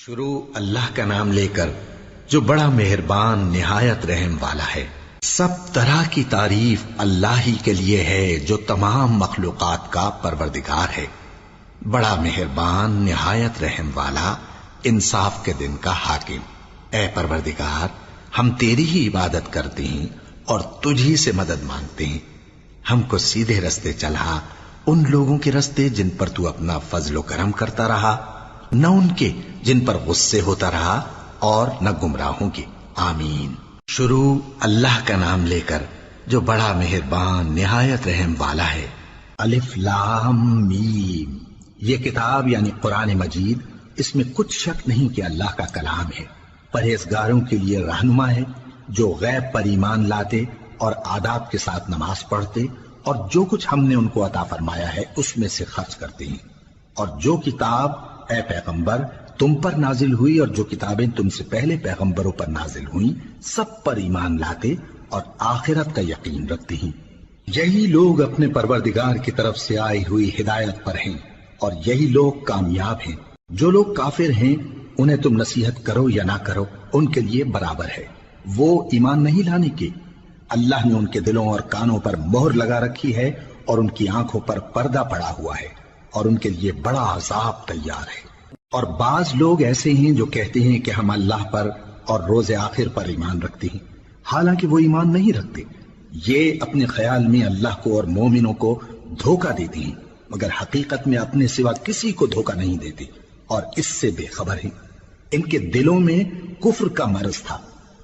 شروع اللہ کا نام لے کر جو بڑا مہربان نہایت رحم والا ہے۔ سب طرح کی تعریف اللہ ہی کے لیے ہے جو تمام مخلوقات کا پروردگار ہے، بڑا مہربان نہایت رحم والا، انصاف کے دن کا حاکم۔ اے پروردگار، ہم تیری ہی عبادت کرتے ہیں اور تجھ ہی سے مدد مانگتے ہیں۔ ہم کو سیدھے رستے چلا، ان لوگوں کے رستے جن پر تو اپنا فضل و کرم کرتا رہا، نہ ان کے جن پر غصے ہوتا رہا، اور نہ گمراہوں کے۔ آمین۔ شروع اللہ کا نام لے کر جو بڑا مہربان نہایت رحم والا ہے۔ الف لام میم۔ یہ کتاب یعنی قرآن مجید، اس میں کچھ شک نہیں کہ اللہ کا کلام ہے، پرہیزگاروں کے لیے رہنما ہے، جو غیب پر ایمان لاتے اور آداب کے ساتھ نماز پڑھتے اور جو کچھ ہم نے ان کو عطا فرمایا ہے اس میں سے خرچ کرتے ہیں، اور جو کتاب اے پیغمبر تم پر نازل ہوئی اور جو کتابیں تم سے پہلے پیغمبروں پر نازل ہوئیں سب پر ایمان لاتے اور آخرت کا یقین رکھتے ہیں۔ یہی لوگ اپنے پروردگار کی طرف سے آئی ہوئی ہدایت پر ہیں اور یہی لوگ کامیاب ہیں۔ جو لوگ کافر ہیں انہیں تم نصیحت کرو یا نہ کرو ان کے لیے برابر ہے، وہ ایمان نہیں لانے کے۔ اللہ نے ان کے دلوں اور کانوں پر مہر لگا رکھی ہے اور ان کی آنکھوں پر پردہ پڑا ہوا ہے اور ان کے لیے بڑا عذاب تیار ہے۔ اور بعض لوگ ایسے ہیں جو کہتے ہیں کہ ہم اللہ پر اور روز آخر پر ایمان رکھتے ہیں، حالانکہ وہ ایمان نہیں رکھتے۔ یہ اپنے خیال میں اللہ کو اور مومنوں کو دھوکہ دیتے ہیں، مگر حقیقت میں اپنے سوا کسی کو دھوکہ نہیں دیتے اور اس سے بے خبر ہیں۔ ان کے دلوں میں کفر کا مرض تھا،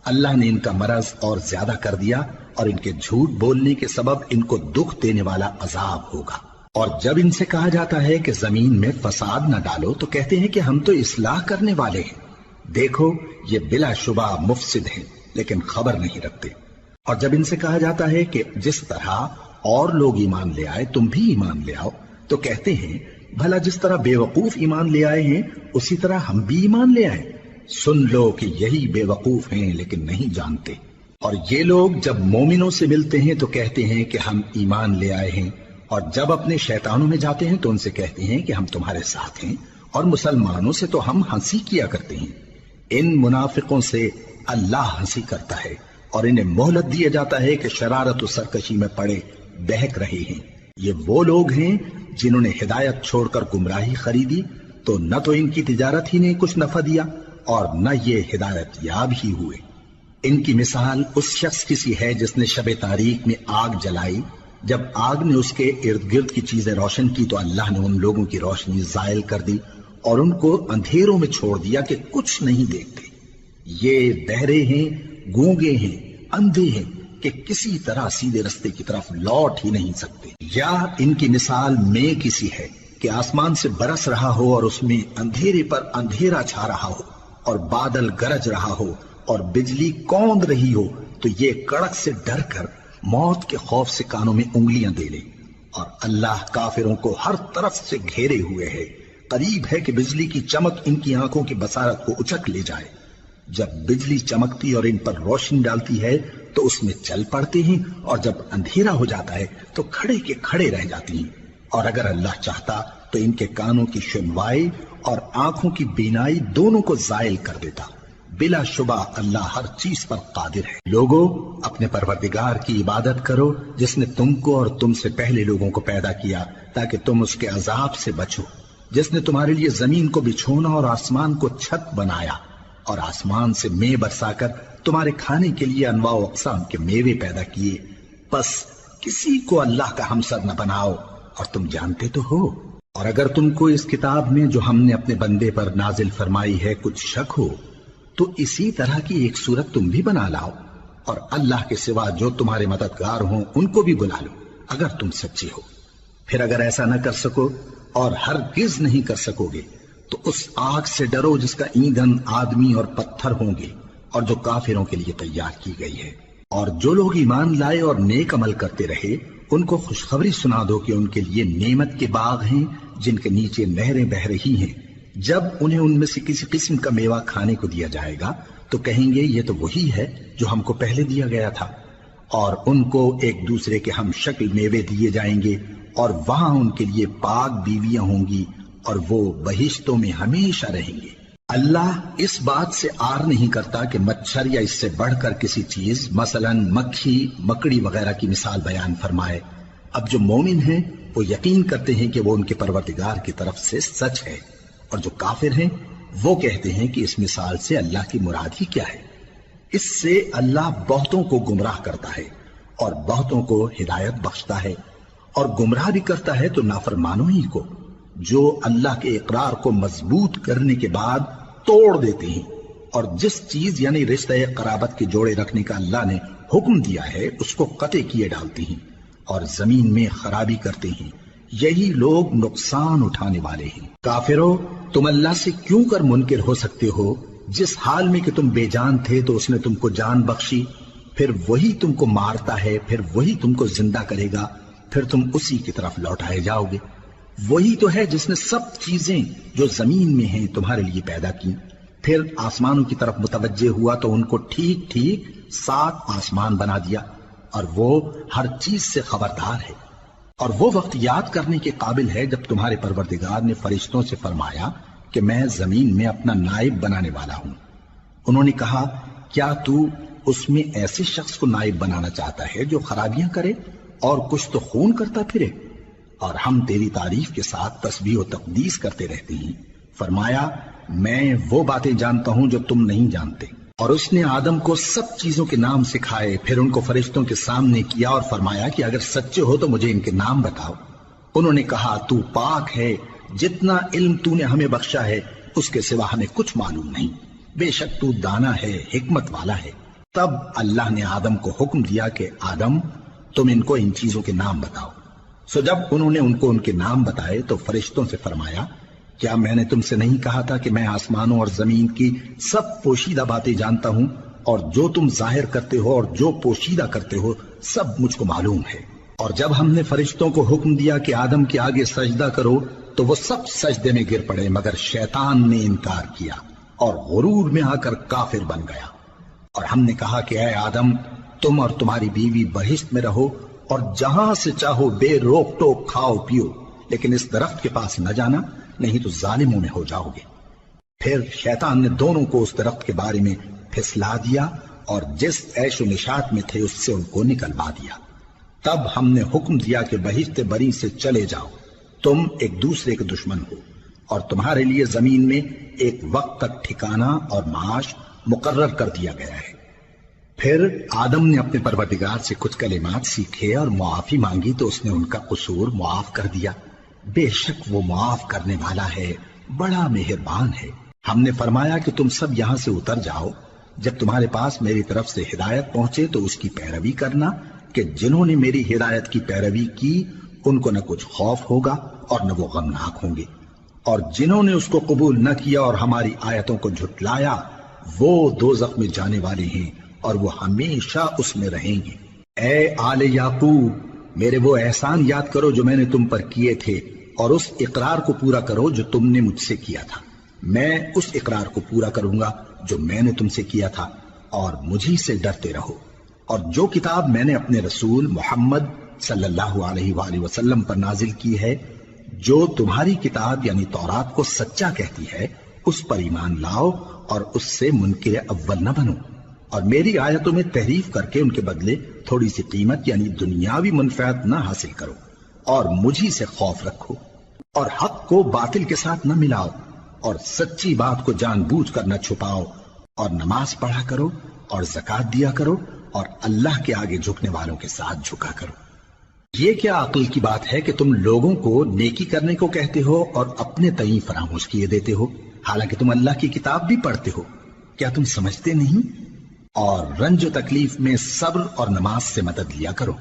اللہ نے ان کا مرض اور زیادہ کر دیا اور ان کے جھوٹ بولنے کے سبب ان کو دکھ دینے والا عذاب ہوگا۔ اور جب ان سے کہا جاتا ہے کہ زمین میں فساد نہ ڈالو تو کہتے ہیں کہ ہم تو اصلاح کرنے والے ہیں۔ دیکھو یہ بلا شبہ مفسد ہیں لیکن خبر نہیں رکھتے۔ اور جب ان سے کہا جاتا ہے کہ جس طرح اور لوگ ایمان لے آئے تم بھی ایمان لے آؤ تو کہتے ہیں بھلا جس طرح بے وقوف ایمان لے آئے ہیں اسی طرح ہم بھی ایمان لے آئیں۔ سن لو کہ یہی بے وقوف ہیں لیکن نہیں جانتے۔ اور یہ لوگ جب مومنوں سے ملتے ہیں تو کہتے ہیں کہ ہم ایمان لے آئے ہیں، اور جب اپنے شیطانوں میں جاتے ہیں تو ان سے کہتے ہیں کہ ہم تمہارے ساتھ ہیں، اور مسلمانوں سے تو ہم ہنسی کیا کرتے ہیں۔ ان منافقوں سے اللہ ہنسی کرتا ہے اور انہیں مہلت دیا جاتا ہے کہ شرارت و سرکشی میں پڑے بہک رہے ہیں۔ یہ وہ لوگ ہیں جنہوں نے ہدایت چھوڑ کر گمراہی خریدی، تو نہ تو ان کی تجارت ہی نے کچھ نفع دیا اور نہ یہ ہدایت یاب ہی ہوئے۔ ان کی مثال اس شخص کی سی ہے جس نے شب تاریک میں آگ جلائی، جب آگ نے اس کے ارد گرد کی چیزیں روشن کی تو اللہ نے ان لوگوں کی روشنی زائل کر دی اور ان کو اندھیروں میں چھوڑ دیا کہ کچھ نہیں دیکھتے۔ یہ بہرے ہیں، گونگے ہیں، اندھے ہیں کہ کسی طرح سیدھے رستے کی طرف لوٹ ہی نہیں سکتے۔ یا ان کی مثال میں کسی ہے کہ آسمان سے برس رہا ہو اور اس میں اندھیرے پر اندھیرا چھا رہا ہو اور بادل گرج رہا ہو اور بجلی کوند رہی ہو، تو یہ کڑک سے ڈر کر موت کے خوف سے کانوں میں انگلیاں دے لے۔ اور اللہ کافروں کو ہر طرف سے گھیرے ہوئے ہے، قریب ہے کہ بجلی کی چمک ان کی آنکھوں کی بصارت کو اچک لے جائے۔ جب بجلی چمکتی اور ان پر روشنی ڈالتی ہے تو اس میں چل پڑتے ہیں، اور جب اندھیرا ہو جاتا ہے تو کھڑے کے کھڑے رہ جاتی ہیں۔ اور اگر اللہ چاہتا تو ان کے کانوں کی سنوائی اور آنکھوں کی بینائی دونوں کو زائل کر دیتا۔ بلا شبہ اللہ ہر چیز پر قادر ہے۔ لوگوں، اپنے پروردگار کی عبادت کرو جس نے تم کو اور تم سے پہلے لوگوں کو پیدا کیا تاکہ تم اس کے عذاب سے بچو، جس نے تمہارے لیے زمین کو بچھونا اور آسمان کو چھت بنایا، اور آسمان سے مے برسا کر تمہارے کھانے کے لیے انواع و اقسام کے میوے پیدا کیے۔ بس کسی کو اللہ کا ہمسر نہ بناؤ، اور تم جانتے تو ہو۔ اور اگر تم کو اس کتاب میں جو ہم نے اپنے بندے پر نازل فرمائی ہے کچھ شک ہو تو اسی طرح کی ایک صورت تم بھی بنا لاؤ، اور اللہ کے سوا جو تمہارے مددگار ہوں ان کو بھی بلا لو اگر تم سچے ہو۔ پھر اگر ایسا نہ کر سکو اور ہرگز نہیں کر سکو گے تو اس آگ سے ڈرو جس کا ایندھن آدمی اور پتھر ہوں گے اور جو کافروں کے لیے تیار کی گئی ہے۔ اور جو لوگ ایمان لائے اور نیک عمل کرتے رہے ان کو خوشخبری سنا دو کہ ان کے لیے نعمت کے باغ ہیں جن کے نیچے نہریں بہہ رہی ہیں۔ جب انہیں ان میں سے کسی قسم کا میوہ کھانے کو دیا جائے گا تو کہیں گے یہ تو وہی ہے جو ہم کو پہلے دیا گیا تھا، اور ان کو ایک دوسرے کے ہم شکل میوے دیے جائیں گے، اور وہاں ان کے لیے پاک بیویاں ہوں گی اور وہ بہشتوں میں ہمیشہ رہیں گے۔ اللہ اس بات سے آر نہیں کرتا کہ مچھر یا اس سے بڑھ کر کسی چیز مثلاً مکھی مکڑی وغیرہ کی مثال بیان فرمائے۔ اب جو مومن ہیں وہ یقین کرتے ہیں کہ وہ ان کے پروردگار کی طرف سے سچ ہے، اور جو کافر ہیں وہ کہتے ہیں کہ اس مثال سے اللہ کی مراد ہی کیا ہے۔ اس سے اللہ بہتوں کو گمراہ کرتا ہے اور بہتوں کو ہدایت بخشتا ہے، اور گمراہ بھی کرتا ہے تو نافرمانوں ہی کو، جو اللہ کے اقرار کو مضبوط کرنے کے بعد توڑ دیتے ہیں، اور جس چیز یعنی رشتہ قرابت کے جوڑے رکھنے کا اللہ نے حکم دیا ہے اس کو قطع کیے ڈالتے ہیں اور زمین میں خرابی کرتے ہیں۔ یہی لوگ نقصان اٹھانے والے ہیں۔ کافرو، تم اللہ سے کیوں کر منکر ہو سکتے ہو؟ جس حال میں کہ تم بے جان تھے تو اس نے تم کو جان بخشی، پھر وہی تم کو مارتا ہے، پھر وہی تم کو زندہ کرے گا، پھر تم اسی کی طرف لوٹائے جاؤ گے۔ وہی تو ہے جس نے سب چیزیں جو زمین میں ہیں تمہارے لیے پیدا کی، پھر آسمانوں کی طرف متوجہ ہوا تو ان کو ٹھیک ٹھیک 7 آسمان بنا دیا، اور وہ ہر چیز سے خبردار ہے۔ اور وہ وقت یاد کرنے کے قابل ہے جب تمہارے پروردگار نے فرشتوں سے فرمایا کہ میں زمین میں اپنا نائب بنانے والا ہوں۔ انہوں نے کہا، کیا تو اس میں ایسے شخص کو نائب بنانا چاہتا ہے جو خرابیاں کرے اور کچھ تو خون کرتا پھرے؟ اور ہم تیری تعریف کے ساتھ تسبیح و تقدیس کرتے رہتے ہیں۔ فرمایا، میں وہ باتیں جانتا ہوں جو تم نہیں جانتے۔ اور اس نے آدم کو سب چیزوں کے نام سکھائے، پھر ان کو فرشتوں کے سامنے کیا اور فرمایا کہ اگر سچے ہو تو مجھے ان کے نام بتاؤ۔ انہوں نے کہا، تو پاک ہے، جتنا علم تو نے ہمیں بخشا ہے اس کے سوا ہمیں کچھ معلوم نہیں، بے شک تو دانا ہے، حکمت والا ہے۔ تب اللہ نے آدم کو حکم دیا کہ آدم، تم ان کو ان چیزوں کے نام بتاؤ۔ سو جب انہوں نے ان کو ان کے نام بتائے تو فرشتوں سے فرمایا، کیا میں نے تم سے نہیں کہا تھا کہ میں آسمانوں اور زمین کی سب پوشیدہ باتیں جانتا ہوں، اور جو تم ظاہر کرتے ہو اور جو پوشیدہ کرتے ہو سب مجھ کو معلوم ہے۔ اور جب ہم نے فرشتوں کو حکم دیا کہ آدم کے آگے سجدہ کرو تو وہ سب سجدے میں گر پڑے مگر شیطان نے انکار کیا اور غرور میں آ کر کافر بن گیا۔ اور ہم نے کہا کہ اے آدم، تم اور تمہاری بیوی بہشت میں رہو اور جہاں سے چاہو بے روک ٹوک کھاؤ پیو، لیکن اس درخت کے پاس نہ جانا، نہیں تو ظالموں میں ہو جاؤ گے۔ پھر شیطان نے دونوں کو اس درخت کے بارے میں پھسلا دیا اور جس عیش و نشاط میں تھے اس سے ان کو نکلوا دیا۔ تب ہم نے حکم دیا کہ بہشت بری سے چلے جاؤ، تم ایک دوسرے کے دشمن ہو، اور تمہارے لیے زمین میں ایک وقت تک ٹھکانہ اور معاش مقرر کر دیا گیا ہے۔ پھر آدم نے اپنے پروردگار سے کچھ کلمات سیکھے اور معافی مانگی تو اس نے ان کا قصور معاف کر دیا۔ بے شک وہ معاف کرنے والا ہے، بڑا مہربان ہے۔ ہم نے فرمایا کہ تم سب یہاں سے اتر جاؤ، جب تمہارے پاس میری طرف سے ہدایت پہنچے تو اس کی پیروی کرنا، کہ جنہوں نے میری ہدایت کی پیروی کی ان کو نہ کچھ خوف ہوگا اور نہ وہ غمناک ہوں گے، اور جنہوں نے اس کو قبول نہ کیا اور ہماری آیتوں کو جھٹلایا وہ دوزخ میں جانے والے ہیں اور وہ ہمیشہ اس میں رہیں گے۔ اے آل یعقوب، میرے وہ احسان یاد کرو جو میں نے تم پر کیے تھے، اور اس اقرار کو پورا کرو جو تم نے مجھ سے کیا تھا۔ میں اس اقرار کو پورا کروں گا جو میں نے تم سے کیا تھا، اور مجھی سے ڈرتے رہو۔ اور جو کتاب میں نے اپنے رسول محمد صلی اللہ علیہ وآلہ وسلم پر نازل کی ہے، جو تمہاری کتاب یعنی تورات کو سچا کہتی ہے، اس پر ایمان لاؤ اور اس سے منکر اول نہ بنو، اور میری آیتوں میں تحریف کر کے ان کے بدلے تھوڑی سی قیمت یعنی دنیاوی منفعت نہ حاصل کرو، اور مجھی سے خوف رکھو، اور حق کو باطل کے ساتھ نہ ملاؤ، اور سچی بات کو جان بوجھ کر نہ چھپاؤ، اور نماز پڑھا کرو اور زکوٰۃ دیا کرو، اور اللہ کے آگے جھکنے والوں کے ساتھ جھکا کرو۔ یہ کیا عقل کی بات ہے کہ تم لوگوں کو نیکی کرنے کو کہتے ہو اور اپنے تئیں فراموش کیے دیتے ہو، حالانکہ تم اللہ کی کتاب بھی پڑھتے ہو؟ کیا تم سمجھتے نہیں؟ اور رنج و تکلیف میں صبر اور نماز سے مدد لیا کرو،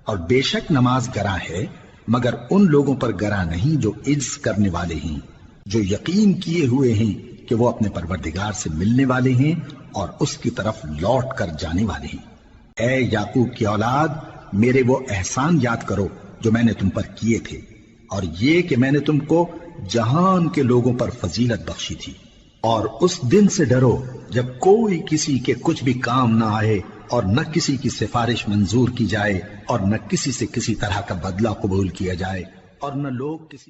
اور بے شک نماز گراں ہے مگر ان لوگوں پر گراں نہیں جو عجز کرنے والے ہیں، جو یقین کیے ہوئے ہیں کہ وہ اپنے پروردگار سے ملنے والے ہیں اور اس کی طرف لوٹ کر جانے والے ہیں۔ اے یعقوب کی اولاد، میرے وہ احسان یاد کرو جو میں نے تم پر کیے تھے، اور یہ کہ میں نے تم کو جہان کے لوگوں پر فضیلت بخشی تھی۔ اور اس دن سے ڈرو جب کوئی کسی کے کچھ بھی کام نہ آئے، اور نہ کسی کی سفارش منظور کی جائے، اور نہ کسی سے کسی طرح کا بدلہ قبول کیا جائے، اور نہ لوگ کسی